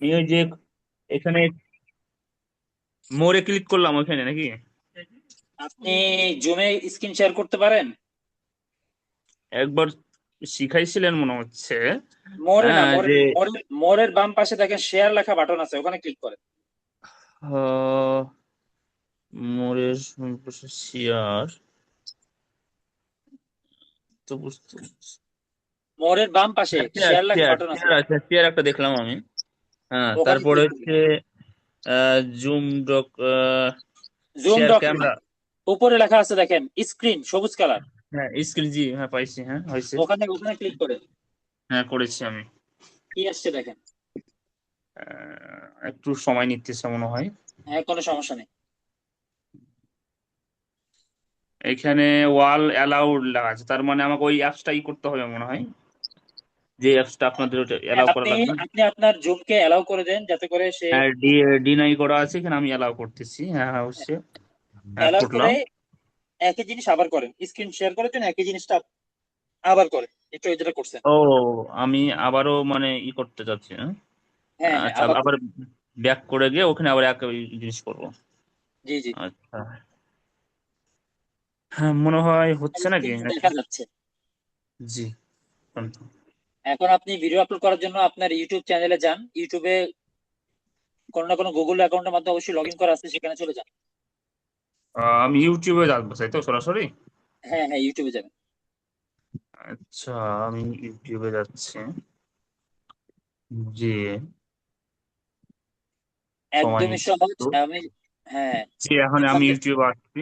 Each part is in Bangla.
আমি ওই যে এখানে মোড়ে ক্লিক করলাম ওখানে নাকি? আপনি জুমে স্ক্রিন শেয়ার করতে পারেন? একবার শিখাইছিলেন মনে হচ্ছে। মোরে না, হ্যাঁ মোরে যে মোরের বাম পাশে দেখেন শেয়ার লেখা বাটন আছে, ওখানে ক্লিক করেন। মোড়ের শেয়ার তো বুঝতে মোরের বাম পাশে চেয়ার শেয়ার লেখা চেয়ার বাটন আছে, চেয়ার আছে, চেয়ার একটা দেখলাম আমি। হ্যাঁ, ওখানে তারপরে ক্লিক হচ্ছে করবেন। জুম ডক, জুম শেয়ার ডক না, ক্যামেরা। উপরে লেখা আছে দেখেন স্ক্রিন সবুজ কালার, হ্যাঁ স্ক্রিন, জি হ্যাঁ পাইছি, হ্যাঁ হয়েছে। ওখানে ওখানে ক্লিক করেন। হ্যাঁ করেছি আমি। কি আসছে দেখেন। একটু সময় নিতেছে মনে হয়। হ্যাঁ, কোনো সমস্যা নেই। এখানে ওয়াল অ্যালাউড লেখা আছে, তার মানে আমাকে ওই অ্যাপসটাই করতে হবে মনে হয়, যে অ্যাপসটা আপনাদের ওটা হ্যাঁ, অ্যালাউ করা আপনি লাগবে। আপনি আপনার জুমকে অ্যালাউ করে দেন যাতে করে সে হ্যাঁ ডিনাই করা আছে এখানে, আমি অ্যালাউ করতেছি, হ্যাঁ হ্যাঁ অবশ্যই। হ্যাঁ অ্যালাউ করে করলাম। একই জিনিস আবার করেন, স্ক্রিন শেয়ার করার জন্য একই জিনিসটা আবার করেন, একটু যেটা করছেন। ও আমি আবারও মানে করতে চাচ্ছি, হ্যাঁ। হ্যাঁ হ্যাঁ, আচ্ছা আবার আবার করেন। ব্যাক করে গিয়ে ওখানে আবার এক জিনিস করবো। জি জি। আচ্ছা, হ্যাঁ মনে হয় হচ্ছে নাকি স্ক্রিনে নাকি? দেখা যাচ্ছে। জি। এখন আপনি ভিডিও আপলোড করার জন্য আপনার ইউটিউব চ্যানেলে যান, ইউটিউবে কোনো না কোনো গুগল অ্যাকাউন্টের মাধ্যমে অবশ্যই লগ ইন করা আছে, সেখানে চলে যান। আমি ইউটিউবে যাবো তাই তো সরাসরি? হ্যাঁ হ্যাঁ, ইউটিউবে যাবেন। আচ্ছা, আমি ইউটিউবে যাচ্ছি। জি, সময় একদমই নিচ্ছে সহজ একটু। আমি। হ্যাঁ, জি এখন এখান আমি থেকে ইউটিউবে আসছি।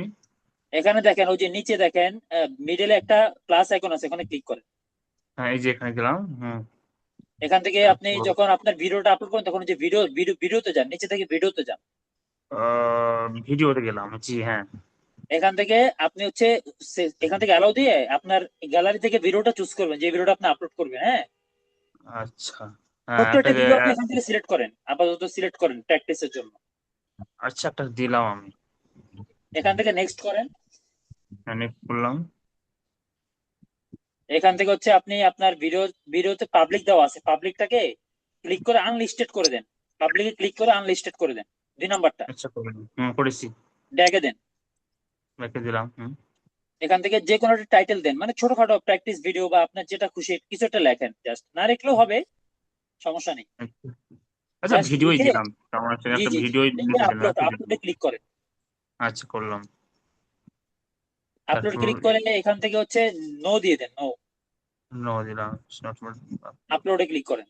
এখানে দেখেন, ওই যে নিচে দেখেন মিডলে একটা প্লাস আইকন আছে, ওখানে ক্লিক করেন। হ্যাঁ এই যে এখানে গেলাম, হুম। এখান থেকে আপনি তারপর যখন আপনার ভিডিওটা আপলোড করেন তখন ওই যে ভিডিওতে যান, নিচে থেকে ভিডিওতে যান। ভিডিওতে গেলাম, জি হ্যাঁ। এখান থেকে আপনি হচ্ছে এখান থেকে অ্যালাউ দিয়ে আপনার গ্যালারি থেকে ভিডিওটা চুজ করবেন, যে ভিডিওটা আপনি আপলোড করবেন। হ্যাঁ, আচ্ছা, হ্যাঁ ছোট্ট একটা একটা ভিডিও আপনি এখান থেকে সিলেক্ট করেন, আপাতত সিলেক্ট করেন প্র্যাকটিসের জন্য। আচ্ছা একটা দিলাম আমি। এখান থেকে নেক্সট করেন। নেক্সট করলাম। এখান থেকে হচ্ছে আপনি আপনার ভিডিওতে পাবলিক দেওয়া আছে, পাবলিকটাকে ক্লিক করে আনলিস্টেড করে দেন। পাবলিকে ক্লিক করে আনলিস্টেড করে দেন, 2 নাম্বারটা আচ্ছা করলাম, হুম করেছি। ড্যাগে দেন। রেখে দিলাম, হুম। এখান থেকে যে কোনো একটা টাইটেল দেন, মানে ছোটখাটো প্র্যাকটিস ভিডিও বা আপনার যেটা খুশি কিছু একটা লেখেন, জাস্ট না লিখলেও হবে, সমস্যা নেই। আচ্ছা জাস্ট ভিডিওই লিখে, দিলাম, আমার হচ্ছে জি একটা জি জি, ভিডিওই লিখে লিখে দিলাম, আপলোড একটা ভিডিও। আপলোডে ক্লিক করেন। আচ্ছা করলাম। আপলোড তারপর ক্লিক করে এখান থেকে হচ্ছে নো দিয়ে দেন, নো। নো দিলাম। আপলোডে ক্লিক করেন।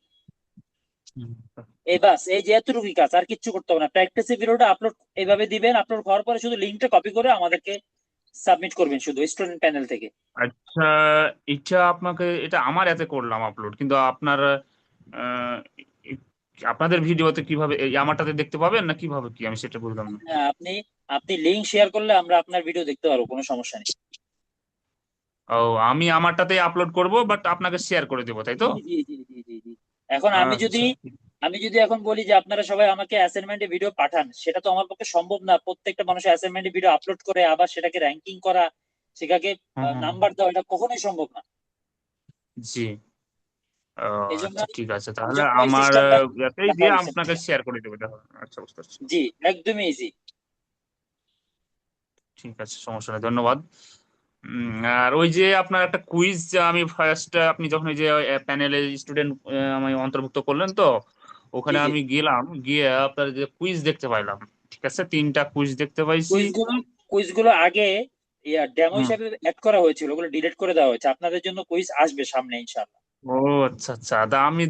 হুম, এই বাস, এই যে এতটুকুই কাজ, আর কিচ্ছু করতে হবে না। প্র্যাকটিসের ভিডিওটা আপলোড এইভাবে দিবেন, আপলোড হওয়ার পরে শুধু লিঙ্কটা কপি করে আমাদেরকে সাবমিট করবেন, শুধু স্টুডেন্ট প্যানেল থেকে। আচ্ছা এটা আপনাকে, এটা আমার এতে করলাম আপলোড, কিন্তু আপনার আহ, এ- আপনাদের ভিডিওতে কিভাবে এই আমারটাতে দেখতে পাবেন না কিভাবে, কি আমি সেটা বুঝলাম না। হ্যাঁ, আপনি আপনি লিঙ্ক শেয়ার করলে আমরা আপনার ভিডিও দেখতে পারবো, কোনো সমস্যা নেই। ও আমি আমারটাতে আপলোড করব, বাট আপনাকে শেয়ার করে দেবো তাই তো? জি জি জি জি জি জি। এখন আচ্ছা। আমি যদি এখন বলি যে আপনারা সবাই আমাকে অ্যাসাইনমেন্টে ভিডিও পাঠান, সেটা তো আমার পক্ষে সম্ভব না। প্রত্যেকটা মানুষের অ্যাসাইনমেন্টে ভিডিও আপলোড করে আবার সেটাকে র্যাঙ্কিং করা, সেটাকে হুম হুম, নাম্বার দেওয়া, এটা কখনোই সম্ভব না। জি। ও এই জন্য আচ্ছা ঠিক আছে, এই তাহলে জন্য এই আমার সিস্টেমটা ইয়াতেই রাখা দিয়ে হয়েছে। আপনাকে শেয়ার করে দেবো দেখো। আচ্ছা বুঝতে পারছি। জি, একদমই ইজি। ঠিক আছে, সমস্যা নেই, ধন্যবাদ। আর ওই যে আপনার একটা কুইজ, আমি ফার্স্ট আপনি যখন ওই যে প্যানেলে স্টুডেন্ট আমি অন্তর্ভুক্ত করলেন তো, জি ওখানে জি। আমি গেলাম, গিয়ে আপনার যে কুইজ দেখতে পাইলাম। ঠিক আছে, 3টা কুইজ দেখতে পাইছি। কুইজগুলো কুইজগুলো আগে ডেমো হুম। হিসাবে অ্যাড করা হয়েছিল, ওগুলো ডিলিট করে দেওয়া হয়েছে। আপনাদের জন্য কুইজ আসবে সামনে ইনশাআল্লাহ। ও আচ্ছা আচ্ছা, তা আমি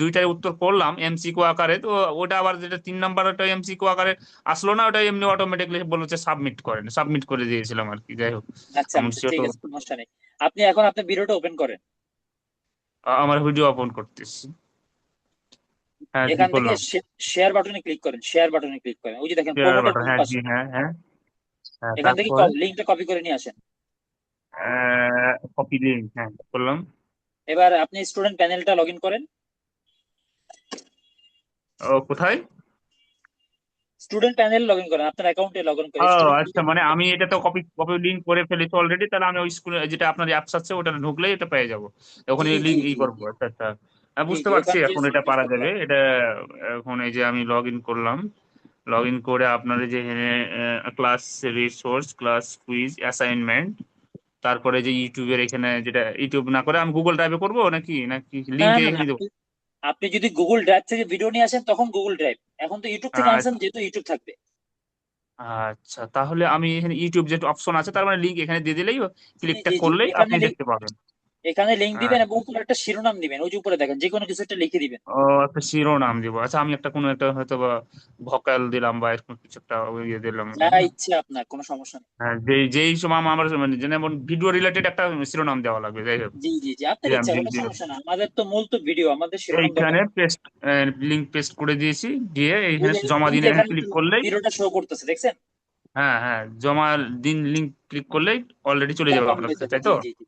দুইটার উত্তর করলাম এমসিকিউ আকারে, তো ওটা আবার যেটা 3 নাম্বার এমসিকিউ আকারে আসলো না, ওটা এমনি অটোমেটিকলি বলেছে সাবমিট করেন, সাবমিট করে দিয়েছিলাম আর কি, যাই হোক। আচ্ছা আমার আচ্ছা, সেটা ঠিক আছে, সমস্যা নেই। আপনি এখন আপনার ভিডিওটা ওপেন করেন। আমার ভিডিও অপলোড করতেছি। হ্যাঁ জি এখান থেকে করলাম। শেয়ার বাটনে ক্লিক করেন, শেয়ার বাটনে ক্লিক করেন, ওই যে দেখেন শেয়ার প্রোমোটের বাটন, বাম হ্যাঁ জি পাশে। হ্যাঁ হ্যাঁ। হ্যাঁ এখান থেকে তারপরে লিঙ্কটা কপি করে নিয়ে আসেন। কপি লিঙ্ক, হ্যাঁ করলাম। এবার আপনি স্টুডেন্ট প্যানেলটা লগ ইন করেন। ও কোথায়? স্টুডেন্ট প্যানেল লগ ইন করেন, আপনার অ্যাকাউন্টে লগ ইন ও করে স্টুডেন্ট আচ্ছা, মানে আমি এটা তো কপি কপি লিঙ্ক করে ফেলেছি অলরেডি, তাহলে আমি ওই স্কুলে যেটা আপনার অ্যাপস আছে ওটা ঢুকলেই এটা পেয়ে যাবো, জি ওখানে জি লিঙ্ক জি জি। করবো। আচ্ছা আচ্ছা। জি বুঝতে জি, পারছি ওখানে যে এখন এটা পারা সাবমিট যাবে এটা। এখন এই যে আমি লগ ইন করলাম, লগ ইন করে আপনার এই যে class resource, class quiz, assignment, তারপরে যে ইউটিউবের এখানে, যেটা ইউটিউব না করে আমি গুগল ড্রাইভে করবো নাকি, নাকি না লিঙ্কে না না, এখানে দেবো? আপনি যদি গুগল ড্রাইভ থেকে ভিডিও নিয়ে আসেন তখন গুগল ড্রাইভ, এখন তো ইউটিউব থেকে আনছেন যেহেতু ইউটিউব থাকবে। আচ্ছা, তাহলে আমি এখানে ইউটিউব যে অপশন আছে, তার মানে লিঙ্ক এখানে দিয়ে দিলেই, জি ক্লিকটা জি জি, করলেই এখানে আপনি দেখতে পাবেন। এখানে লিঙ্ক দিবেন এবং আচ্ছা। উপরে একটা শিরোনাম দিবেন, ওই যে উপরে দেখেন যে কোনো কিছু একটা লিখে দিবেন। ও, একটা শিরোনাম দিব। আচ্ছা, আমি একটা কোনো একটা হয়তো বা ভোকাল দিলাম বা এরকম কিছু একটা ইয়ে দিলাম, যা হ্যাঁ। ইচ্ছে আপনার, কোনো সমস্যা নেই। হ্যাঁ, যেই সময় আমার মানে যেমন ভিডিও রিলেটেড একটা শিরোনাম দেওয়া লাগবে, যাই হোক। জি জি জি, আপনার যে ইচ্ছা, কোনো সমস্যা না, আমাদের তো মূল তো ভিডিও, আমাদের শিরোনাম দরকার এইখানে নেই। পেস্ট, লিঙ্ক পেস্ট করে দিয়েছি, দিয়ে এই এইখানে যে জমা লিঙ্ক দিন, এখানে এখানে ক্লিক করলেই, ভিডিওটা শো করতেছে দেখছেন? হ্যাঁ হ্যাঁ, জমা দিন লিঙ্ক ক্লিক করলেই অলরেডি চলে যাবে জমা আপনার হয়ে কাছে, যাবে, তাই জি তো? জি জি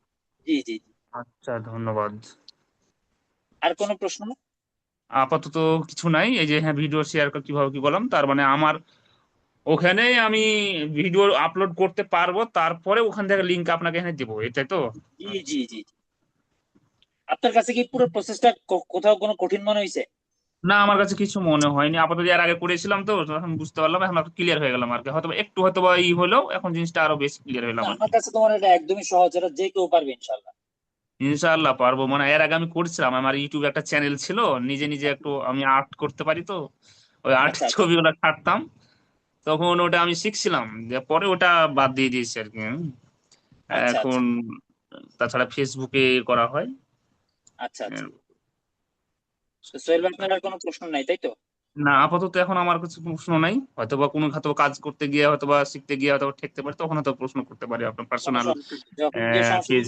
জি জি জি। আচ্ছা, ধন্যবাদ। আর কোনো প্রশ্ন? আপাতত কিছু নাই। এই যে হ্যাঁ, ভিডিও শেয়ার কিভাবে কি বললাম, তার মানে আমার ওখানে আমি ভিডিও আপলোড করতে পারবো, তারপরে ওখান থেকে লিঙ্ক আপনাকে এখানে দেবো, এটাই তো? জি জি আচ্ছা। জি জি। আপনার কাছে কি পুরো প্রসেসটা কোথাও কোনো কঠিন মনে হয়েছে? না, আমার কাছে কিছু মনে হয়নি আপাতত, এর আগে করেছিলাম তো, এখন বুঝতে পারলাম, এখন ক্লিয়ার হয়ে গেলাম আর কি, হয়তো একটু হয়তো বা ই হলেও এখন জিনিসটা আরো বেশি ক্লিয়ার হলাম না, আর কি। আমার কাছে তোমার এটা একদমই সহজ, এটা যে কেউ পারবে ইনশাল্লাহ। ইনশাআল্লাহ পারবো। মানে এর আগে আমি করছিলাম, আমার ইউটিউবে একটা চ্যানেল ছিল, নিজে নিজে একটু আমি আর্ট করতে পারি তো, ওই আর্টের আচ্ছা আচ্ছা ছবিগুলো ছাড়তাম, তখন ওটা আমি শিখছিলাম, যে পরে ওটা বাদ দিয়ে দিয়েছি আর কি। আচ্ছা আচ্ছা এখন তাছাড়া ফেসবুকে করা হয়। আচ্ছা আচ্ছা। তো সোহেল ভাই, আপনার আর কোনো প্রশ্ন নাই তাই তো? না, আপাতত এখন আমার কাছে কোনো প্রশ্ন নাই, হয়তো বা কোনো হয়তো কাজ করতে গিয়ে, হয়তো বা শিখতে গিয়ে হয়তো ঠেকতে পারি, তখন হয়তো প্রশ্ন করতে পারি আপনার কোনো পার্সোনাল সমস্যা নেই, যখন যে সমস্যা পেজ।